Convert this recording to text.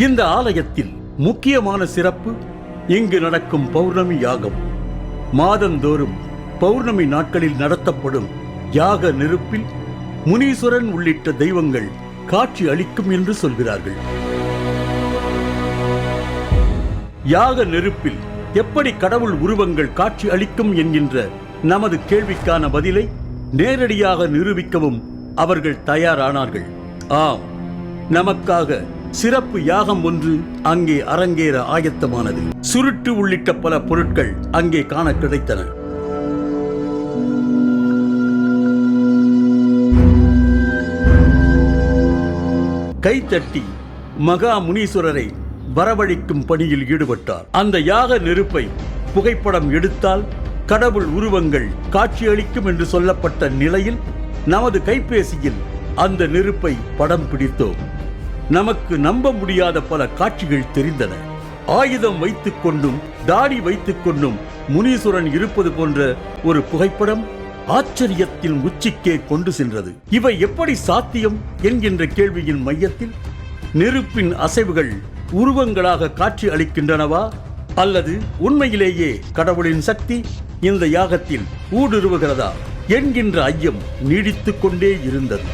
இந்த ஆலயத்தில் முக்கியமான சிறப்பு இங்கு நடக்கும் பௌர்ணமி யாகம். மாதந்தோறும் பௌர்ணமி நாட்களில் நடத்தப்படும் யாக நெருப்பில் முனீஸ்வரன் உள்ளிட்ட தெய்வங்கள் காட்சி அளிக்கும் என்று சொல்கிறார்கள். யாக நெருப்பில் எப்படி கடவுள் உருவங்கள் காட்சி அளிக்கும் என்கின்ற நமது கேள்விக்கான பதிலை நேரடியாக நிரூபிக்கவும் அவர்கள் தயாரானார்கள். ஆம், நமக்காக சிறப்பு யாகம் ஒன்று அங்கே அரங்கேற ஆயத்தமானது. சுருட்டு உள்ளிட்ட பல பொருட்கள் அங்கே காண கிடைத்தன. கைத்தட்டி மகா முனீஸ்வரரை வரவழைக்கும் பணியில் ஈடுபட்டார். அந்த யாக நெருப்பை புகைப்படம் எடுத்தால் கடவுள் உருவங்கள் காட்சியளிக்கும் என்று சொல்லப்பட்ட நிலையில் நமது கைபேசியில் அந்த நெருப்பை படம் பிடித்தோம். நமக்கு நம்ப முடியாத பல காட்சிகள் தெரிந்தன. ஆயுதம் வைத்துக் கொண்டும் தாடி வைத்துக் கொண்டும் முனீஸ்வரன் இருப்பது போன்ற ஒரு புகைப்படம் ஆச்சரியத்தின் உச்சிக்கே கொண்டு சென்றது. இவை எப்படி சாத்தியம் என்கின்ற கேள்வியின் மையத்தில் நெருப்பின் அசைவுகள் உருவங்களாக காட்சி அளிக்கின்றனவா, அல்லது உண்மையிலேயே கடவுளின் சக்தி இந்த யாகத்தில் ஊடுருவுகிறதா என்கின்ற ஐயம் நீடித்துக் கொண்டே இருந்தது.